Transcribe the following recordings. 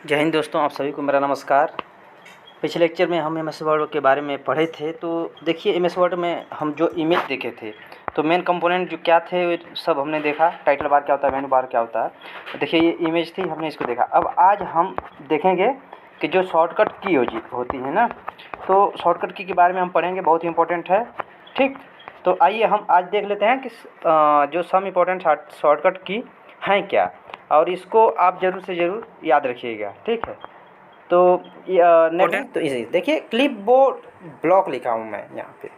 जय हिंद दोस्तों, आप सभी को मेरा नमस्कार। पिछले लेक्चर में हम एमएस वर्ड के बारे में पढ़े थे। तो देखिए, एमएस वर्ड में हम जो इमेज देखे थे, तो मेन कंपोनेंट जो क्या थे वो सब हमने देखा। टाइटल बार क्या होता है, मेनू बार क्या होता है। तो देखिए, ये इमेज थी, हमने इसको देखा। अब आज हम देखेंगे कि जो शॉर्टकट की होती है ना, तो शॉर्टकट की के बारे में हम पढ़ेंगे, बहुत ही इंपॉर्टेंट है। ठीक, तो आइए हम आज देख लेते हैं कि जो सम इम्पोर्टेंट शॉर्टकट की हैं क्या, और इसको आप ज़रूर से ज़रूर याद रखिएगा। ठीक है, तो नेक्स्ट तो इसे देखिए, क्लिपबोर्ड ब्लॉक लिखा हूँ मैं यहाँ पे।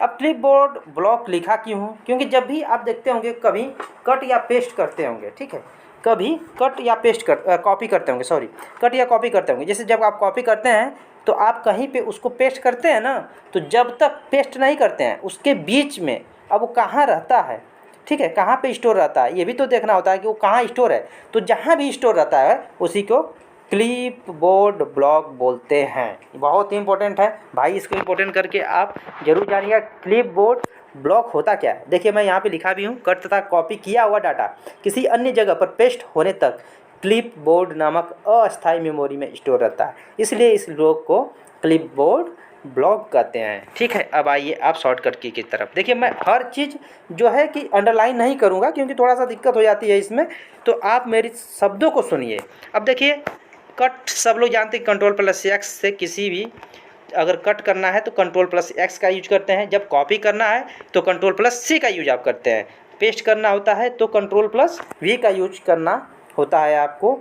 अब क्लिपबोर्ड ब्लॉक लिखा क्यों हूँ? क्योंकि जब भी आप देखते होंगे, कभी कट या पेस्ट करते होंगे, ठीक है, कभी कट या पेस्ट कॉपी करते होंगे, सॉरी, कट या कॉपी करते होंगे। जैसे जब आप कॉपी करते हैं तो आप कहीं पे उसको पेस्ट करते हैं ना, तो जब तक पेस्ट नहीं करते हैं उसके बीच में अब वो कहाँ रहता है, ठीक है, कहाँ पे स्टोर रहता है, ये भी तो देखना होता है कि वो कहाँ स्टोर है। तो जहाँ भी स्टोर रहता है उसी को क्लिपबोर्ड ब्लॉक बोलते हैं। बहुत ही इंपॉर्टेंट है भाई, इसको इंपॉर्टेंट करके आप जरूर जानिएगा क्लिपबोर्ड ब्लॉक होता क्या है। देखिए, मैं यहाँ पे लिखा भी हूँ, कट तथा कॉपी किया हुआ डाटा किसी अन्य जगह पर पेस्ट होने तक क्लिपबोर्ड नामक अस्थायी मेमोरी में स्टोर रहता है, इसलिए इस ब्लॉक को क्लिपबोर्ड ब्लॉक कहते हैं। ठीक है, अब आइए आप शॉर्टकट की तरफ। देखिए, मैं हर चीज़ जो है कि अंडरलाइन नहीं करूँगा, क्योंकि थोड़ा सा दिक्कत हो जाती है इसमें, तो आप मेरी शब्दों को सुनिए। अब देखिए, कट सब लोग जानते हैं, Ctrl+X से किसी भी अगर कट करना है तो Ctrl+X का यूज करते हैं। जब कॉपी करना है तो Ctrl+C का यूज आप करते हैं। पेस्ट करना होता है तो Ctrl+V का यूज करना होता है आपको।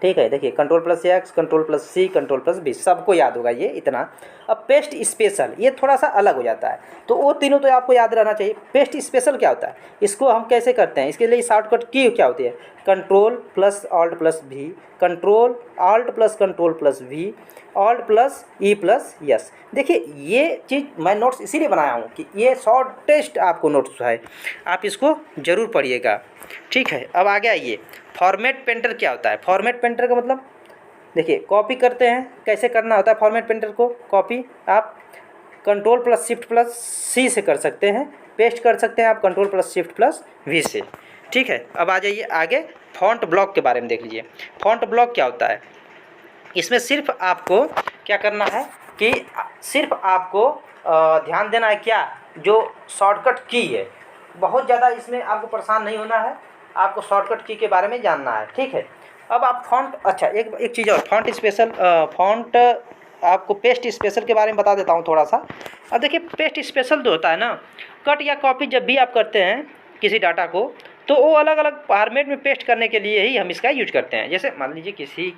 ठीक है, देखिए, Ctrl+X, Ctrl+C, Ctrl+V सबको याद होगा ये इतना। अब पेस्ट स्पेशल ये थोड़ा सा अलग हो जाता है, तो वो तीनों तो आपको याद रहना चाहिए। पेस्ट स्पेशल क्या होता है, इसको हम कैसे करते हैं, इसके लिए शॉर्टकट की क्या होती है, Ctrl+Alt+V, Ctrl+Alt+Ctrl+V, Alt+E+S। देखिए, ये चीज़ मैं नोट्स इसीलिए बनाया हूँ कि ये शॉर्टेस्ट आपको नोट्स है, आप इसको ज़रूर पढ़िएगा। ठीक है, अब आगे आइए, फॉर्मेट पेंटर क्या होता है। फॉर्मेट पेंटर का मतलब देखिए, कॉपी करते हैं, कैसे करना होता है फॉर्मेट पेंटर को। कॉपी आप Ctrl+Shift+C से कर सकते हैं, पेस्ट कर सकते हैं आप Ctrl+Shift+V से। ठीक है, अब आ जाइए आगे, फॉन्ट ब्लॉक के बारे में देख लीजिए। फॉन्ट ब्लॉक क्या होता है, इसमें सिर्फ आपको क्या करना है कि सिर्फ आपको ध्यान देना है क्या, जो शॉर्टकट की है, बहुत ज़्यादा इसमें आपको परेशान नहीं होना है, आपको शॉर्टकट की के बारे में जानना है। ठीक है, अब आप फॉन्ट, अच्छा, एक चीज़ और, फॉन्ट स्पेशल, फॉन्ट आपको पेस्ट स्पेशल के बारे में बता देता हूँ थोड़ा सा। अब देखिए, पेस्ट स्पेशल जो होता है ना, कट या कॉपी जब भी आप करते हैं किसी डाटा को, तो वो अलग अलग फॉर्मेट में पेस्ट करने के लिए ही हम इसका यूज करते हैं। जैसे मान लीजिए किसी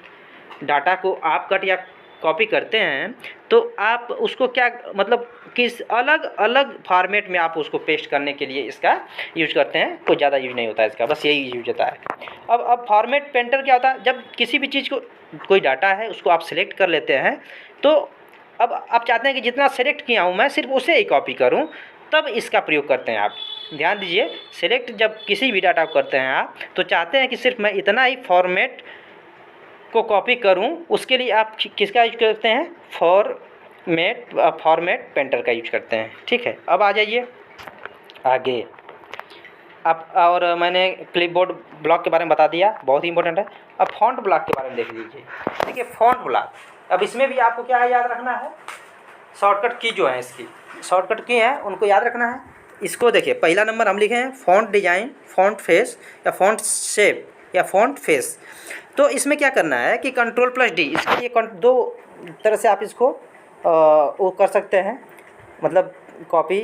डाटा को आप कट या कॉपी करते हैं, तो आप उसको क्या मतलब किस अलग अलग फॉर्मेट में आप उसको पेस्ट करने के लिए इसका यूज करते हैं। कोई ज़्यादा यूज नहीं होता है इसका, बस यही यूज होता है। अब फॉर्मेट पेंटर क्या होता है, जब किसी भी चीज़ को, कोई डाटा है उसको आप सिलेक्ट कर लेते हैं, तो अब आप चाहते हैं कि जितना सेलेक्ट किया हूँ मैं सिर्फ उसे ही कॉपी करूँ, तब इसका प्रयोग करते हैं आप। ध्यान दीजिए, सेलेक्ट जब किसी भी डाटा को करते हैं आप, तो चाहते हैं कि सिर्फ मैं इतना ही फॉर्मेट को कॉपी करूं, उसके लिए आप किसका यूज करते हैं, फॉर्मेट पेंटर का यूज करते हैं। ठीक है, अब आ जाइए आगे। अब और मैंने क्लिपबोर्ड ब्लॉक के बारे में बता दिया, बहुत ही इंपॉर्टेंट है। अब फॉन्ट ब्लॉक के बारे में देख लीजिए। देखिए, फॉन्ट ब्लॉक, अब इसमें भी आपको क्या है, याद रखना है, शॉर्टकट की जो है, इसकी शॉर्टकट की है उनको याद रखना है। इसको देखिए, पहला नंबर हम लिखे हैं फॉन्ट डिजाइन, फॉन्ट फेस या फॉन्ट शेप या फॉन्ट फेस। तो इसमें क्या करना है कि Ctrl+D, इसके लिए दो तरह से आप इसको वो कर सकते हैं, मतलब कॉपी।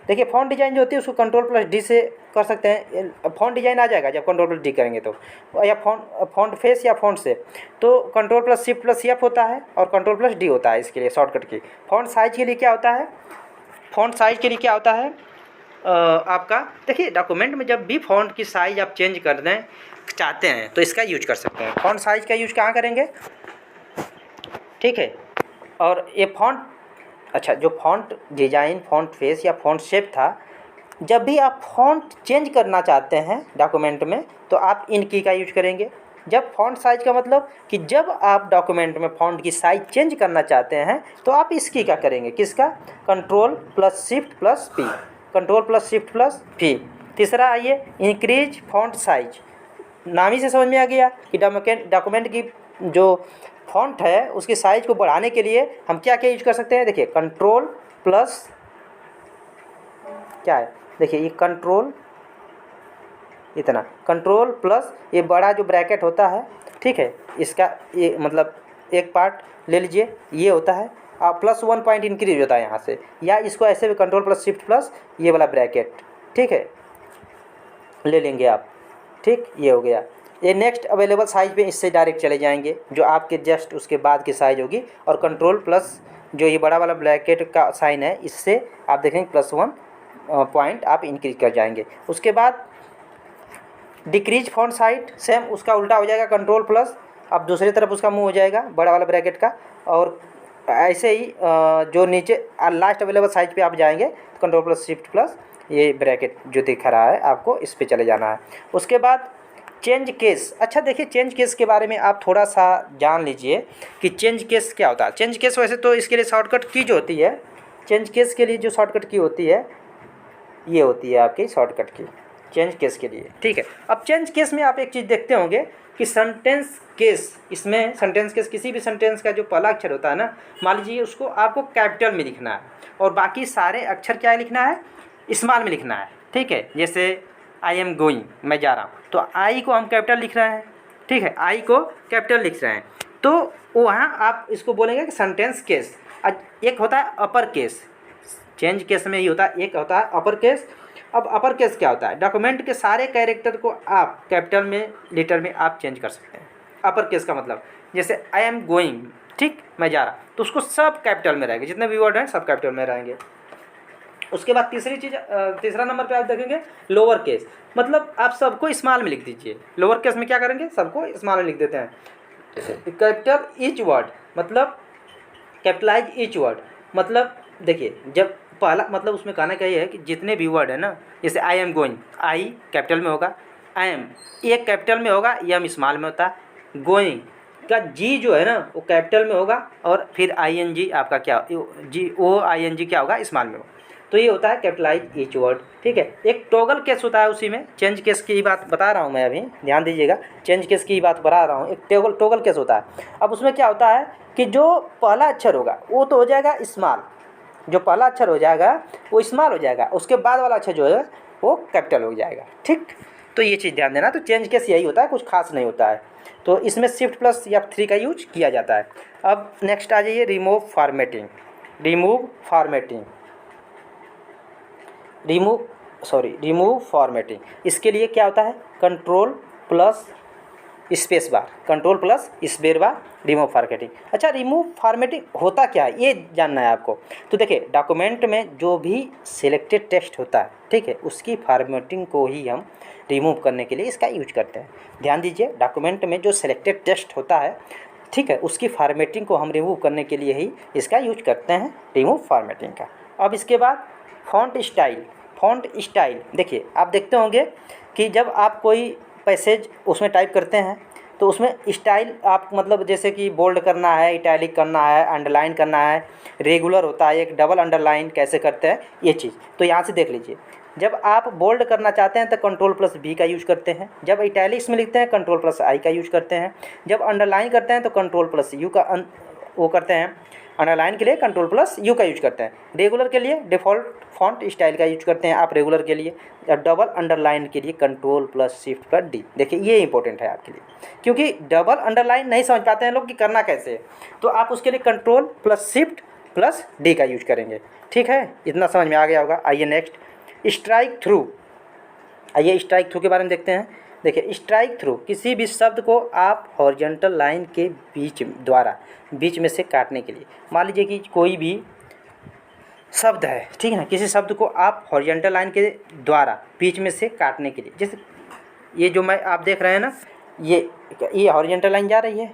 देखिए, फॉन्ट डिजाइन जो होती है उसको Ctrl+D से कर सकते हैं, फॉन्ट डिजाइन आ जाएगा जब Ctrl+D करेंगे तो, या फॉन्ट फेस या फॉन्ट शेप, तो Ctrl+Shift+F होता है और Ctrl+D होता है इसके लिए शॉर्टकट की। फॉन्ट साइज के लिए क्या होता है, फॉन्ट साइज के लिए क्या होता है आपका, देखिए, डॉक्यूमेंट में जब भी फॉन्ट की साइज़ आप चेंज कर दें चाहते हैं तो इसका यूज कर सकते हैं। फॉन्ट साइज का यूज कहाँ करेंगे, ठीक है। और ये फॉन्ट, अच्छा, जो फॉन्ट डिजाइन, फॉन्ट फेस या फॉन्ट शेप था, जब भी आप फॉन्ट चेंज करना चाहते हैं डॉक्यूमेंट में तो आप इन की का यूज करेंगे। जब फॉन्ट साइज का मतलब कि जब आप डॉक्यूमेंट में फॉन्ट की साइज चेंज करना चाहते हैं तो आप इस की का करेंगे, किसका, Ctrl+Shift+P, Ctrl+Shift+V। तीसरा आइए, इंक्रीज फॉन्ट साइज, नाम ही से समझ में आ गया कि डॉक्यूमेंट की जो फॉन्ट है उसकी साइज़ को बढ़ाने के लिए हम क्या क्या यूज कर सकते हैं। देखिए कंट्रोल प्लस क्या है, देखिए ये कंट्रोल, इतना कंट्रोल प्लस ये बड़ा जो ब्रैकेट होता है, ठीक है, इसका ये मतलब एक पार्ट ले लीजिए, ये होता है +1 पॉइंट इंक्रीज होता है यहाँ से, या इसको ऐसे भी कंट्रोल प्लस शिफ्ट प्लस ये वाला ब्रैकेट, ठीक है, ले लेंगे आप। ठीक, ये हो गया। ये नेक्स्ट अवेलेबल साइज पे इससे डायरेक्ट चले जाएंगे, जो आपके जस्ट उसके बाद की साइज होगी, और कंट्रोल प्लस जो ये बड़ा वाला ब्रैकेट का साइन है, इससे आप देखेंगे +1 पॉइंट आप इंक्रीज कर जाएंगे। उसके बाद डिक्रीज फॉन्ट साइज, सेम उसका उल्टा हो जाएगा, कंट्रोल प्लस, अब दूसरी तरफ उसका मुंह हो जाएगा बड़ा वाला ब्रैकेट का, और ऐसे ही जो नीचे लास्ट अवेलेबल साइज पे आप जाएंगे तो कंट्रोल प्लस शिफ्ट प्लस ये ब्रैकेट जो दिख रहा है आपको इस पे चले जाना है। उसके बाद चेंज केस। अच्छा देखिए, चेंज केस के बारे में आप थोड़ा सा जान लीजिए कि चेंज केस क्या होता है। चेंज केस वैसे तो इसके लिए शॉर्टकट की जो होती है, चेंज केस के लिए जो शॉर्टकट की होती है ये होती है आपकी शॉर्टकट की चेंज केस के लिए, ठीक है। अब चेंज केस में आप एक चीज़ देखते होंगे कि सेंटेंस केस, इसमें सेंटेंस केस किसी भी सेंटेंस का जो पहला अक्षर होता है ना, मान लीजिए उसको आपको कैपिटल में लिखना है और बाकी सारे अक्षर क्या लिखना है, स्मॉल में लिखना है, ठीक है। जैसे आई एम गोइंग, मैं जा रहा हूँ, तो आई को हम कैपिटल लिख रहे हैं, ठीक है, आई को कैपिटल लिख रहे हैं, तो वहाँ आप इसको बोलेंगे कि सेंटेंस केस। एक होता है अपर केस, चेंज केस में ये होता है, एक होता है अपर केस। अब अपर केस क्या होता है, डॉक्यूमेंट के सारे कैरेक्टर को आप कैपिटल में, लेटर में आप चेंज कर सकते हैं। अपर केस का मतलब जैसे आई एम गोइंग, ठीक, मैं जा रहा, तो उसको सब कैपिटल में रहेंगे, जितने भी वर्ड हैं सब कैपिटल में रहेंगे। उसके बाद तीसरी चीज़, तीसरा नंबर पे आप देखेंगे लोअर केस, मतलब आप सबको स्मॉल में लिख दीजिए। लोअर केस में क्या करेंगे, सबको स्मॉल में लिख देते हैं। कैपिटल ईच वर्ड, मतलब कैपिटलाइज ईच वर्ड, मतलब देखिए जब पहला मतलब उसमें कहना क्या है कि जितने भी वर्ड है ना, जैसे I am going, I capital में होगा, आई एम एक कैपिटल में होगा, एम स्मॉल में होता है, गोइंग का जी जो है ना वो कैपिटल में होगा, और फिर आई एन जी आपका क्या, जी ओ आई एन जी क्या होगा, स्मॉल में होगा। तो ये होता है कैपिटलाइज ईच वर्ड, ठीक है। एक टॉगल केस होता है, उसी में चेंज केस की बात बता रहा हूँ मैं अभी, ध्यान दीजिएगा, चेंज केस की बात बता रहा हूँ। एक टॉगल केस होता है। अब उसमें क्या होता है कि जो पहला अक्षर होगा वो तो हो जाएगा स्मॉल, जो पहला अक्षर हो जाएगा वो स्मॉल हो जाएगा, उसके बाद वाला अक्षर जो है वो कैपिटल हो जाएगा, ठीक। तो ये चीज़ ध्यान देना। तो चेंज केस यही होता है, कुछ खास नहीं होता है। तो इसमें शिफ्ट प्लस या 3 का यूज किया जाता है। अब नेक्स्ट आ जाइए रिमूव फॉर्मेटिंग। रिमूव फॉर्मेटिंग, इसके लिए क्या होता है, control plus space bar, remove formatting. अच्छा, रिमूव फॉर्मेटिंग होता क्या है ये जानना है आपको। तो देखिए डॉक्यूमेंट में जो भी सिलेक्टेड टेक्स्ट होता है, ठीक है, उसकी फॉर्मेटिंग को ही हम रिमूव करने के लिए इसका यूज करते हैं। ध्यान दीजिए, डॉक्यूमेंट में जो सिलेक्टेड टेक्स्ट होता है, ठीक है, उसकी फॉर्मेटिंग को हम रिमूव करने के लिए ही इसका यूज करते हैं, रिमूव फॉर्मेटिंग का। अब इसके बाद फॉन्ट स्टाइल, देखिए आप देखते होंगे कि जब आप कोई पैसेज उसमें टाइप करते हैं तो उसमें स्टाइल आप मतलब जैसे कि बोल्ड करना है, इटैलिक करना है, अंडरलाइन करना है, रेगुलर होता है, एक डबल अंडरलाइन कैसे करते हैं ये चीज़। तो यहाँ से देख लीजिए, जब आप बोल्ड करना चाहते हैं तो कंट्रोल प्लस बी का यूज करते हैं, जब इटैलिक्स में लिखते हैं कंट्रोल प्लस आई का यूज करते हैं, जब अंडरलाइन करते हैं तो कंट्रोल प्लस यू का वो करते हैं, अंडरलाइन के लिए कंट्रोल प्लस यू का यूज करते हैं, रेगुलर के लिए डिफ़ॉल्ट फॉन्ट स्टाइल का यूज करते हैं आप रेगुलर के लिए, और डबल अंडरलाइन के लिए कंट्रोल प्लस शिफ्ट पर डी। देखिए ये इंपॉर्टेंट है आपके लिए, क्योंकि डबल अंडरलाइन नहीं समझ पाते हैं लोग कि करना कैसे है, तो आप उसके लिए control plus shift plus D का यूज करेंगे, ठीक है। इतना समझ में आ गया होगा। आइए नेक्स्ट स्ट्राइक थ्रू के बारे में देखते हैं। देखिए स्ट्राइक थ्रू, किसी भी शब्द को आप हॉरिजॉन्टल लाइन के बीच में से काटने के लिए, मान लीजिए कि कोई भी शब्द है, ठीक है ना, किसी शब्द को आप हॉरिजॉन्टल लाइन के द्वारा बीच में से काटने के लिए, जैसे ये जो मैं आप देख रहे हैं ना, ये हॉरिजॉन्टल लाइन जा रही है,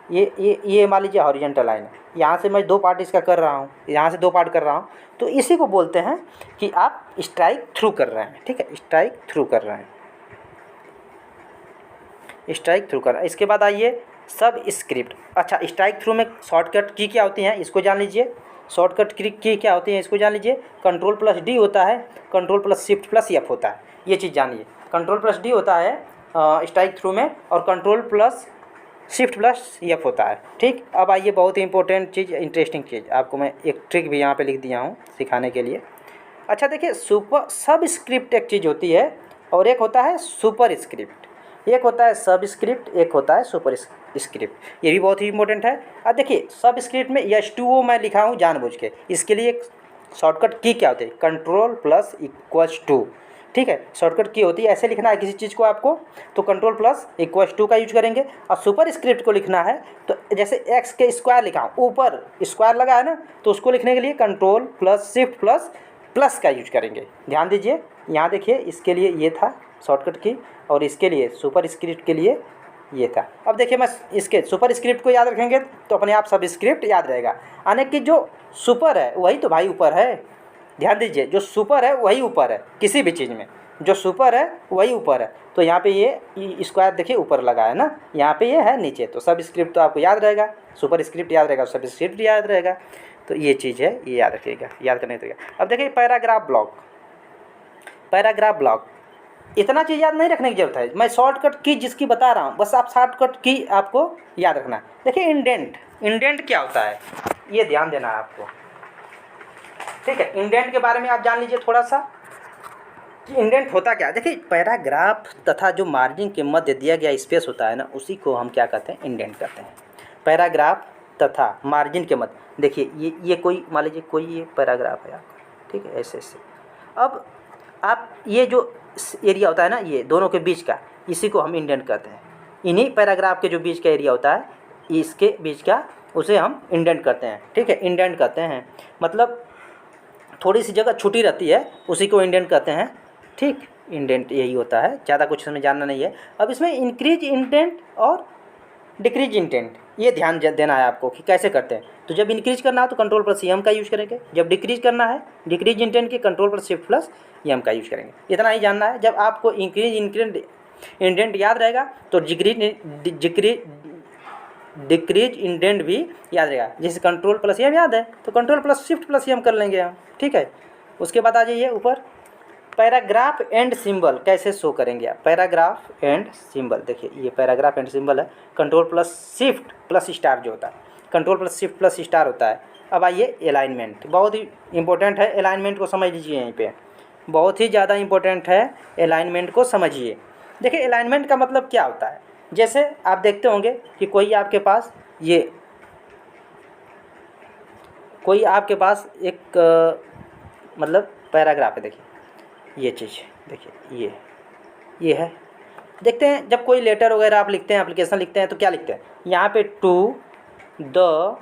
ये मान लीजिए हॉरिजॉन्टल लाइन है, यहाँ से मैं 2 पार्ट इसका कर रहा हूँ, यहाँ से 2 पार्ट कर रहा हूँ, तो इसी को बोलते हैं कि आप स्ट्राइक थ्रू कर रहे हैं, ठीक है, स्ट्राइक थ्रू कर रहे हैं। इसके बाद आइए सब स्क्रिप्ट। अच्छा, स्ट्राइक थ्रू में शॉर्टकट की क्या होती हैं इसको जान लीजिए, शॉर्टकट की क्या होती है इसको जान लीजिए। कंट्रोल प्लस डी होता है, control plus shift plus F होता है, ये चीज़ जानिए। कंट्रोल प्लस डी होता है स्ट्राइक थ्रू में, और control plus shift plus F होता है। ठीक, अब आइए बहुत ही इंपॉर्टेंट चीज़, इंटरेस्टिंग चीज़, आपको मैं एक ट्रिक भी यहाँ पे लिख दिया हूँ सिखाने के लिए। अच्छा देखिए, सुपर सब स्क्रिप्ट एक चीज़ होती है और एक होता है सुपर स्क्रिप्ट। एक होता है सब स्क्रिप्ट, एक होता है सुपर स्क्रिप्ट, ये भी बहुत ही इंपॉर्टेंट है। अब देखिए सब स्क्रिप्ट में H2O मैं लिखा हूँ जानबूझ के, इसके लिए एक शॉर्टकट की क्या होती है, कंट्रोल प्लस इक्वल्स टू। ठीक है, शॉर्टकट की होती है, ऐसे लिखना है किसी चीज़ को आपको तो कंट्रोल प्लस इक्वल्स टू का यूज करेंगे। और सुपर स्क्रिप्ट को लिखना है तो जैसे एक्स के स्क्वायर लिखा हूँ, ऊपर स्क्वायर लगा है ना, तो उसको लिखने के लिए control plus shift plus plus का यूज करेंगे। ध्यान दीजिए, यहाँ देखिए इसके लिए ये था शॉर्टकट की और इसके लिए सुपर स्क्रिप्ट के लिए ये था। अब देखिए मैं इसके सुपर स्क्रिप्ट को याद रखेंगे तो अपने आप सब स्क्रिप्ट याद रहेगा। यानी कि जो सुपर है वही तो भाई ऊपर है। ध्यान दीजिए, जो सुपर है वही ऊपर है, किसी भी चीज़ में जो सुपर है वही ऊपर है। तो यहाँ पे ये स्क्वायर देखिए ऊपर लगा है ना, यहाँ पे ये है नीचे, तो सब स्क्रिप्ट तो आपको याद रहेगा, सुपर स्क्रिप्ट याद रहेगा, सब स्क्रिप्ट याद रहेगा। तो ये चीज़ है, ये याद रखिएगा, याद करने देगा। अब देखिए पैराग्राफ ब्लॉक, पैराग्राफ ब्लॉक इतना चीज़ याद नहीं रखने की जरूरत है, मैं शॉर्टकट की जिसकी बता रहा हूँ, बस आप शॉर्टकट की आपको याद रखना है। देखिए इंडेंट, इंडेंट क्या होता है ये ध्यान देना है आपको। ठीक है, इंडेंट के बारे में आप जान लीजिए थोड़ा सा कि इंडेंट होता क्या है। देखिए पैराग्राफ तथा जो मार्जिन के मध्य दिया गया स्पेस होता है ना, उसी को हम क्या कहते हैं, इंडेंट कहते हैं। पैराग्राफ तथा मार्जिन के मध्य, देखिए ये कोई मान लीजिए कोई ये पैराग्राफ है आपका, ठीक है, ऐसे ऐसे। अब आप ये जो एरिया होता है ना, ये दोनों के बीच का, इसी को हम इंडेंट कहते हैं। इन्हीं पैराग्राफ के जो बीच का एरिया होता है, इसके बीच का, उसे हम इंडेंट करते हैं। ठीक है, इंडेंट कहते हैं, मतलब थोड़ी सी जगह छुटी रहती है, उसी को इंडेंट कहते हैं। ठीक, इंडेंट यही होता है, ज़्यादा कुछ इसमें जानना नहीं है। अब इसमें इंक्रीज इंडेंट और डिक्रीज इंडेंट, ये ध्यान देना है आपको कि कैसे करते हैं। तो जब इंक्रीज करना है तो कंट्रोल प्लस एम का यूज़ करेंगे, जब डिक्रीज करना है डिक्रीज इंडेंट के control plus shift plus M का यूज़ करेंगे। इतना ही जानना है। जब आपको इंक्रीज इंडेंट याद रहेगा तो डिक्रीज इंडेंट भी याद रहेगा। जैसे कंट्रोल प्लस एम याद है तो control plus shift plus M कर लेंगे हम। ठीक है, उसके बाद आ जाइए ऊपर, पैराग्राफ एंड सिंबल कैसे शो करेंगे आप। पैराग्राफ एंड सिंबल, देखिए ये पैराग्राफ एंड सिंबल है, control plus shift plus star जो होता है, control plus shift plus star होता है। अब आइए अलाइनमेंट, बहुत ही इंपॉर्टेंट है, अलाइनमेंट को समझ लीजिए, यहीं पे बहुत ही ज़्यादा इंपॉर्टेंट है, अलाइनमेंट को समझिए। देखिए अलाइनमेंट का मतलब क्या होता है, जैसे आप देखते होंगे कि कोई आपके पास एक मतलब पैराग्राफ है, देखिए ये चीज़, देखिए ये है। देखते हैं जब कोई लेटर वगैरह आप लिखते हैं, एप्लीकेशन लिखते हैं तो क्या लिखते हैं, यहाँ पे टू द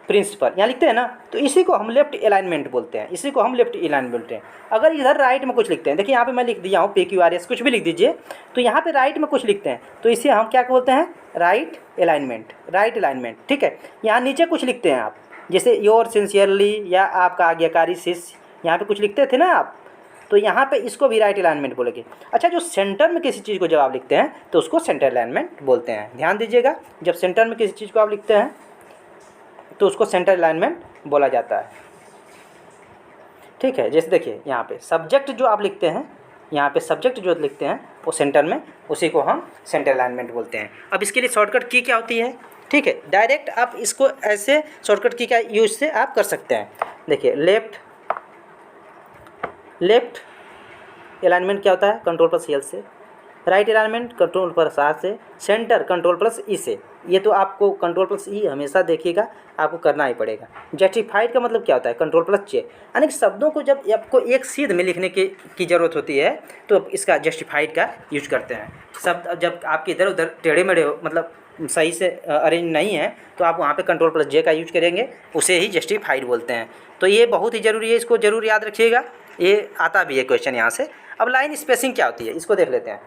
प्रिंसिपल यहाँ लिखते हैं ना, तो इसी को हम लेफ्ट अलाइनमेंट बोलते हैं, इसी को हम लेफ्ट अलाइनमेंट बोलते हैं। अगर इधर राइट में कुछ लिखते हैं, देखिए यहाँ पे मैं लिख दिया हूँ PQRS, कुछ भी लिख दीजिए, तो यहाँ पे राइट में कुछ लिखते हैं तो इसे हम क्या बोलते हैं, राइट अलाइनमेंट, राइट अलाइनमेंट। ठीक है, यहाँ नीचे कुछ लिखते हैं आप, जैसे योर सिंसियरली या आपका आज्ञाकारी शिष्य, यहाँ पे कुछ लिखते थे ना आप, तो यहाँ पे इसको भी राइट अलाइनमेंट बोलेंगे। अच्छा, जो सेंटर में किसी चीज़ को जब आप लिखते हैं तो उसको सेंटर अलाइनमेंट बोलते हैं। ध्यान दीजिएगा, जब सेंटर में किसी चीज़ को आप लिखते हैं तो उसको सेंटर अलाइनमेंट बोला जाता है। ठीक है, जैसे देखिए यहाँ पे सब्जेक्ट जो आप लिखते हैं, यहाँ पे सब्जेक्ट जो लिखते हैं वो सेंटर में, उसी को हम सेंटर अलाइनमेंट बोलते हैं। अब इसके लिए शॉर्टकट की क्या होती है, ठीक है, डायरेक्ट आप इसको ऐसे शॉर्टकट की का यूज से आप कर सकते हैं। देखिए लेफ्ट अलाइनमेंट क्या होता है, कंट्रोल प्लस एल से, right alignment control plus R से, सेंटर कंट्रोल प्लस ई से। ये तो आपको कंट्रोल प्लस ई हमेशा देखिएगा, आपको करना ही पड़ेगा। जस्टिफाइड का मतलब क्या होता है, कंट्रोल प्लस जे, यानी कि शब्दों को जब आपको एक सीध में लिखने की ज़रूरत होती है तो इसका जस्टिफाइड का यूज करते हैं। शब्द जब आपके इधर उधर टेढ़े मेढ़े मतलब सही से अरेंज नहीं है तो आप वहाँ पे कंट्रोल प्लस जे का यूज करेंगे, उसे ही जस्टिफाइड बोलते हैं। तो ये बहुत ही ज़रूरी है, इसको ज़रूर याद रखिएगा, ये आता भी है क्वेश्चन यहाँ से। अब लाइन स्पेसिंग क्या होती है, इसको देख लेते हैं।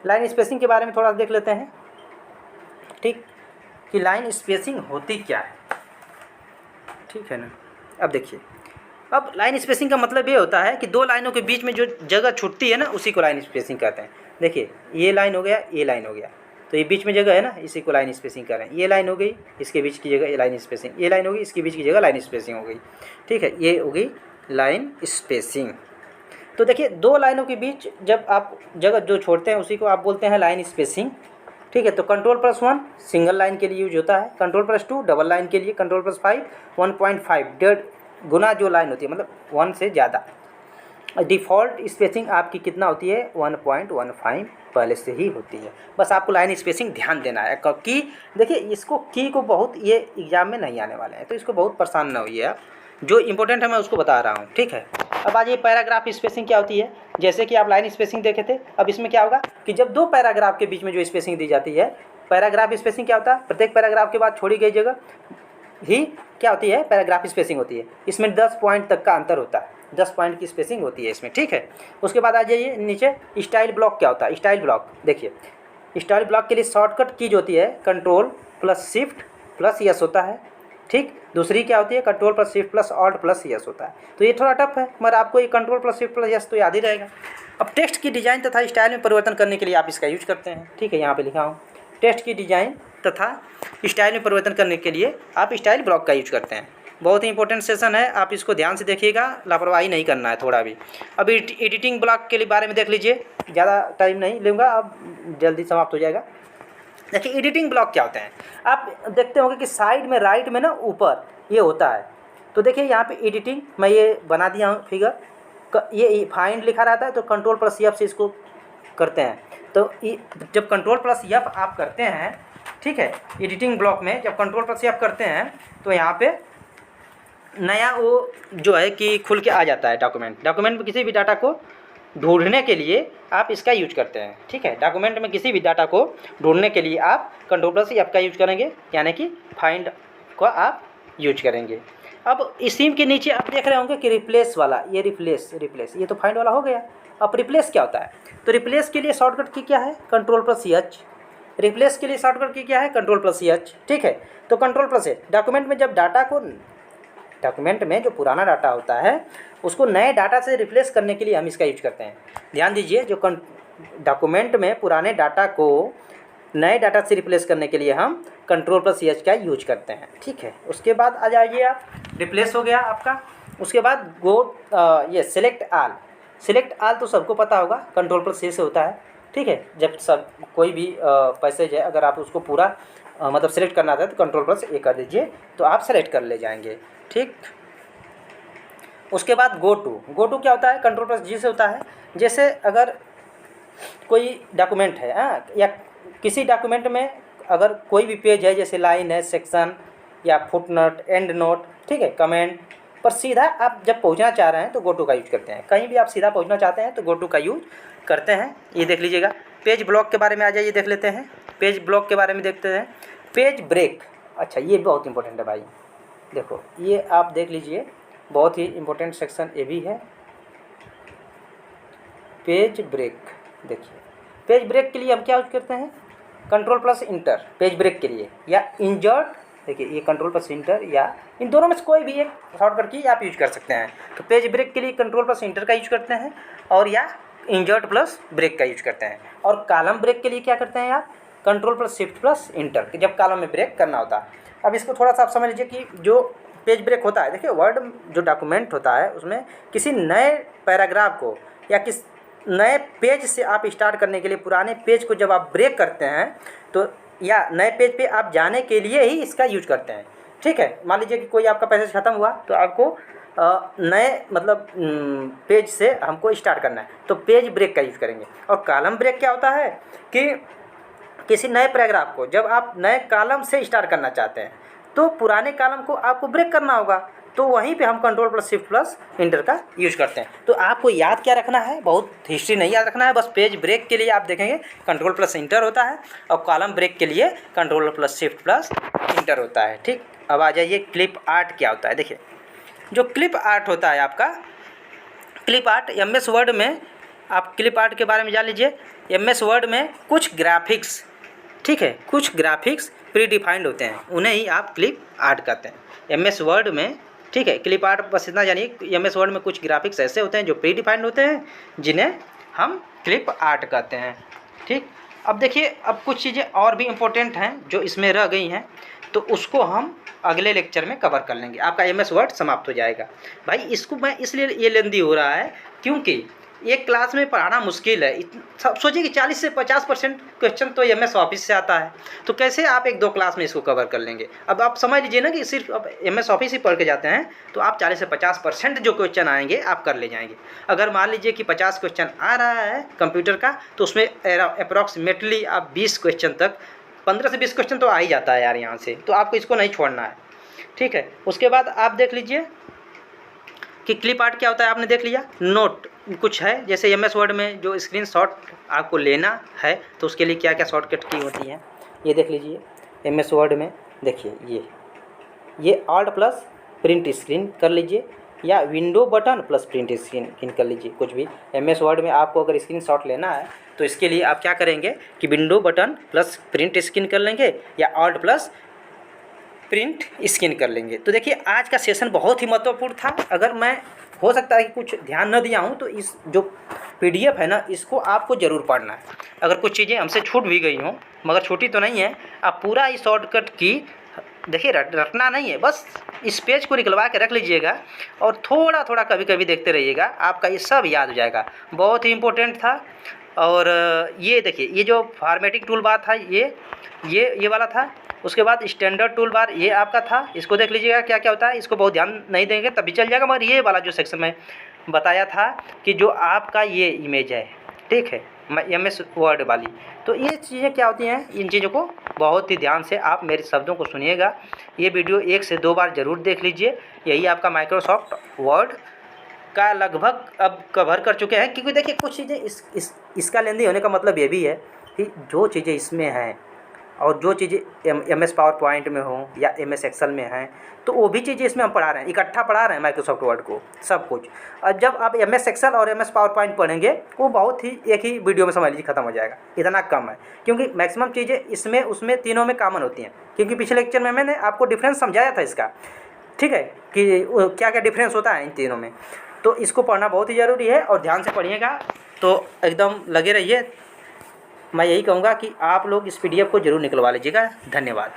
लाइन स्पेसिंग के बारे में थोड़ा देख लेते हैं, ठीक, कि लाइन स्पेसिंग होती क्या है, ठीक है ना। अब देखिए, अब लाइन स्पेसिंग का मतलब ये होता है कि दो लाइनों के बीच में जो जगह छूटती है ना, उसी को लाइन स्पेसिंग कहते हैं। देखिए ये लाइन हो गया, ये लाइन हो गया, तो ये बीच में जगह है ना, इसी को लाइन स्पेसिंग कह रहे हैं। ये लाइन हो गई, इसके बीच की जगह ये लाइन स्पेसिंग, ये लाइन हो गई, इसके बीच की जगह लाइन स्पेसिंग हो गई। ठीक है, ये हो गई लाइन स्पेसिंग। तो देखिए दो लाइनों के बीच जब आप जगह जो छोड़ते हैं उसी को आप बोलते हैं लाइन स्पेसिंग। ठीक है। तो Ctrl+1 सिंगल लाइन के लिए यूज होता है, Ctrl+2 डबल लाइन के लिए, Ctrl+5 1.5 डेढ़ गुना जो लाइन होती है, मतलब 1 से ज़्यादा। डिफ़ॉल्ट स्पेसिंग आपकी कितना होती है 1.15 पहले से ही होती है। बस आपको लाइन स्पेसिंग ध्यान देना है। की देखिए इसको की को बहुत ये एग्जाम में नहीं आने वाले हैं, तो इसको बहुत परेशान ना होइए आप, जो इंपॉर्टेंट है मैं उसको बता रहा हूँ, ठीक है। अब आज ये पैराग्राफ स्पेसिंग क्या होती है, जैसे कि आप लाइन स्पेसिंग देखे थे, अब इसमें क्या होगा कि जब दो पैराग्राफ के बीच में जो स्पेसिंग दी जाती है, पैराग्राफ स्पेसिंग क्या होता है, प्रत्येक पैराग्राफ के बाद छोड़ी गई जगह ही क्या होती है, पैराग्राफ स्पेसिंग होती है। इसमें 10 पॉइंट तक का अंतर होता है, 10 पॉइंट की स्पेसिंग होती है इसमें, ठीक है। उसके बाद आ जाइए नीचे, स्टाइल ब्लॉक क्या होता है। स्टाइल ब्लॉक देखिए, स्टाइल ब्लॉक के लिए शॉर्टकट की जो होती है Ctrl+Shift+S होता है, ठीक। दूसरी क्या होती है Ctrl+Shift+Alt+S होता है। तो ये थोड़ा टफ है, मगर आपको ये Ctrl+Shift+S तो याद ही रहेगा। अब टेक्स्ट की डिज़ाइन तथा स्टाइल में परिवर्तन करने के लिए आप इसका यूज करते हैं, ठीक है। यहाँ पे लिखा हूँ, टेक्स्ट की डिज़ाइन तथा स्टाइल में परिवर्तन करने के लिए आप स्टाइल ब्लॉक का यूज करते हैं। बहुत ही इंपॉर्टेंट सेशन है, आप इसको ध्यान से देखिएगा, लापरवाही नहीं करना है थोड़ा भी। अब एडिटिंग ब्लॉक के लिए बारे में देख लीजिए, ज़्यादा टाइम नहीं लूँगा, अब जल्दी समाप्त हो जाएगा। देखिए एडिटिंग ब्लॉक क्या होते हैं, आप देखते होंगे कि साइड में राइट में ना ऊपर ये होता है। तो देखिए यहाँ पे एडिटिंग मैं ये बना दिया हूँ फिगर, ये फाइंड लिखा रहता है, तो Ctrl+F से इसको करते हैं। तो जब Ctrl+F आप करते हैं, ठीक है, एडिटिंग ब्लॉक में जब Ctrl+F करते हैं तो यहाँ पे नया वो जो है कि खुल के आ जाता है डॉक्यूमेंट में किसी भी डाटा को ढूंढने के लिए आप इसका यूज करते हैं, ठीक है। डॉक्यूमेंट में किसी भी डाटा को ढूंढने के लिए आप Ctrl+F का यूज करेंगे, यानी कि फाइंड को आप यूज करेंगे। अब इसी के नीचे आप देख रहे होंगे कि रिप्लेस वाला, ये रिप्लेस ये तो फाइंड वाला हो गया। अब रिप्लेस क्या होता है, तो रिप्लेस के लिए शॉर्टकट की क्या है Ctrl+H। रिप्लेस के लिए शॉर्टकट की क्या है Ctrl+H, ठीक है। तो Ctrl+H डॉक्यूमेंट में जब डॉक्यूमेंट में जो पुराना डाटा होता है उसको नए डाटा से रिप्लेस करने के लिए हम इसका यूज करते हैं। ध्यान दीजिए, जो डॉक्यूमेंट में पुराने डाटा को नए डाटा से रिप्लेस करने के लिए हम Ctrl+H का यूज करते हैं, ठीक है। उसके बाद आ जाइए आप, रिप्लेस हो गया आपका। उसके बाद ये सिलेक्ट आल तो सबको पता होगा, Ctrl+C से होता है, ठीक है। जब सब कोई भी पैसेज है, अगर आप उसको पूरा मतलब सेलेक्ट करना था तो Ctrl+A कर दीजिए, तो आप सेलेक्ट कर ले जाएंगे, ठीक। उसके बाद गो टू क्या होता है, Ctrl+G से होता है। जैसे अगर कोई डॉक्यूमेंट है या किसी डॉक्यूमेंट में अगर कोई भी पेज है, जैसे लाइन है, सेक्शन या फुटनोट, एंड नोट, ठीक है, कमेंट पर सीधा आप जब पहुंचना चाह रहे हैं तो गो टू का यूज करते हैं। कहीं भी आप सीधा पहुंचना चाहते हैं तो गो टू का यूज करते हैं। ये देख लीजिएगा। पेज ब्लॉक के बारे में आ जाइए, देख लेते हैं। पेज ब्लॉक के बारे में देखते हैं। पेज ब्रेक, अच्छा ये बहुत इंपॉर्टेंट है भाई, देखो ये आप देख लीजिए, बहुत ही इंपॉर्टेंट सेक्शन ये भी है। पेज ब्रेक, देखिए पेज ब्रेक के लिए हम क्या यूज करते हैं Ctrl+Enter पेज ब्रेक के लिए, या इंजर्ट, देखिए ये Ctrl+Enter या इन दोनों में से कोई भी एक शॉर्टकट की आप यूज कर सकते हैं। तो पेज ब्रेक के लिए Ctrl+Enter का यूज करते हैं, और या इंजर्ट प्लस ब्रेक का यूज करते हैं। और कॉलम ब्रेक के लिए क्या करते हैं आप Ctrl+Shift+Enter, जब कॉलम में ब्रेक करना होता है। अब इसको थोड़ा सा आप समझ लीजिए कि जो पेज ब्रेक होता है, देखिए वर्ड जो डॉक्यूमेंट होता है उसमें किसी नए पैराग्राफ को या किस नए पेज से आप स्टार्ट करने के लिए पुराने पेज को जब आप ब्रेक करते हैं तो, या नए पेज पे आप जाने के लिए ही इसका यूज करते हैं, ठीक है। मान लीजिए कि कोई आपका पैसेज ख़त्म हुआ तो आपको नए मतलब पेज से हमको स्टार्ट करना है, तो पेज ब्रेक का यूज करेंगे। और कॉलम ब्रेक क्या होता है कि किसी नए पैराग्राफ को जब आप नए कॉलम से स्टार्ट करना चाहते हैं तो पुराने कॉलम को आपको ब्रेक करना होगा, तो वहीं पे हम Ctrl+Shift+Enter का यूज करते हैं। तो आपको याद क्या रखना है, बहुत हिस्ट्री नहीं याद रखना है, बस पेज ब्रेक के लिए आप देखेंगे Ctrl+Enter होता है, और कॉलम ब्रेक के लिए Ctrl+Shift+Enter होता है, ठीक। अब आ जाइए क्लिप आर्ट क्या होता है। देखिए जो क्लिप आर्ट होता है आपका, क्लिप आर्ट MS वर्ड में, आप क्लिप आर्ट के बारे में जान लीजिए। MS वर्ड में कुछ ग्राफिक्स, ठीक है, कुछ ग्राफिक्स प्री डिफाइंड होते हैं, उन्हें ही आप क्लिप आर्ट कहते हैं MS वर्ड में, ठीक है। क्लिप आर्ट बस इतना जानिए, MS वर्ड में कुछ ग्राफिक्स ऐसे होते हैं जो प्री डिफाइंड होते हैं, जिन्हें हम क्लिप आर्ट कहते हैं, ठीक। अब देखिए, अब कुछ चीज़ें और भी इम्पोर्टेंट हैं जो इसमें रह गई हैं, तो उसको हम अगले लेक्चर में कवर कर लेंगे। आपका MS वर्ड समाप्त हो जाएगा भाई। इसको मैं इसलिए ये लेंदी हो रहा है क्योंकि एक क्लास में पढ़ाना मुश्किल है। सब सोचिए कि 40 से 50% क्वेश्चन तो एमएस ऑफिस से आता है, तो कैसे आप 1-2 क्लास में इसको कवर कर लेंगे। अब आप समझ लीजिए ना कि सिर्फ आप एमएस ऑफिस ही पढ़ के जाते हैं तो आप 40 से 50% जो क्वेश्चन आएंगे आप कर ले जाएंगे। अगर मान लीजिए कि 50 क्वेश्चन आ रहा है कंप्यूटर का, तो उसमें अप्रॉक्सीमेटली आप 20 क्वेश्चन तक, 15 से 20 क्वेश्चन तो आ ही जाता है यार यहाँ से, तो आपको इसको नहीं छोड़ना है, ठीक है। उसके बाद आप देख लीजिए कि क्लिप आर्ट क्या होता है, आपने देख लिया। नोट कुछ है, जैसे एमएस वर्ड में जो स्क्रीनशॉट आपको लेना है तो उसके लिए क्या क्या शॉर्टकट की होती हैं, ये देख लीजिए। एमएस वर्ड में देखिए ये ऑल्ट प्लस प्रिंट स्क्रीन कर लीजिए, या window button plus print screen कर लीजिए। कुछ भी एमएस वर्ड में आपको अगर स्क्रीनशॉट लेना है तो इसके लिए आप क्या करेंगे कि window button plus print screen कर लेंगे, या ऑल्ट प्लस प्रिंट स्कैन कर लेंगे। तो देखिए आज का सेशन बहुत ही महत्वपूर्ण था। अगर मैं हो सकता है कि कुछ ध्यान न दिया हूँ तो इस जो पीडीएफ है ना, इसको आपको ज़रूर पढ़ना है। अगर कुछ चीज़ें हमसे छूट भी गई हों, मगर छूटी तो नहीं है, आप पूरा इस शॉर्टकट की देखिए, रटना नहीं है, बस इस पेज को निकलवा के रख लीजिएगा और थोड़ा थोड़ा कभी कभी देखते रहिएगा, आपका ये सब याद हो जाएगा। बहुत ही इम्पोर्टेंट था। और ये देखिए, ये जो फॉर्मेटिंग टूल बार था ये वाला था। उसके बाद स्टैंडर्ड टूल बार ये आपका था, इसको देख लीजिएगा क्या क्या होता है। इसको बहुत ध्यान नहीं देंगे तभी चल जाएगा, मगर ये वाला जो सेक्शन में बताया था कि जो आपका ये इमेज है, ठीक है, एमएस वर्ड वाली, तो ये चीज़ें क्या होती हैं, इन चीज़ों को बहुत ही ध्यान से आप मेरे शब्दों को सुनिएगा। ये वीडियो 1 से 2 बार ज़रूर देख लीजिए। यही आपका माइक्रोसॉफ्ट वर्ड का लगभग अब कवर कर चुके हैं, क्योंकि देखिए कुछ चीज़ें इसका लेंदी होने का मतलब ये भी है कि जो चीज़ें इसमें हैं और जो चीज़ें एमएस पावर पॉइंट में हो या एमएस एक्सेल में हैं, तो वो भी चीज़ें इसमें हम पढ़ा रहे हैं, इकट्ठा पढ़ा रहे हैं माइक्रोसॉफ्ट वर्ड को सब कुछ। और जब आप एमएस एक्सेल और एमएस पावर पॉइंट पढ़ेंगे वो बहुत ही एक ही वीडियो में समझ लीजिए ख़त्म हो जाएगा, इतना कम है। क्योंकि मैक्सिमम चीज़ें इसमें उसमें तीनों में कॉमन होती हैं, क्योंकि पिछले लेक्चर में मैंने आपको डिफरेंस समझाया था इसका, ठीक है, कि क्या क्या डिफरेंस होता है इन तीनों में। तो इसको पढ़ना बहुत ही ज़रूरी है और ध्यान से पढ़िएगा, तो एकदम लगे रहिए। मैं यही कहूँगा कि आप लोग इस पीडीएफ को ज़रूर निकलवा लीजिएगा। धन्यवाद।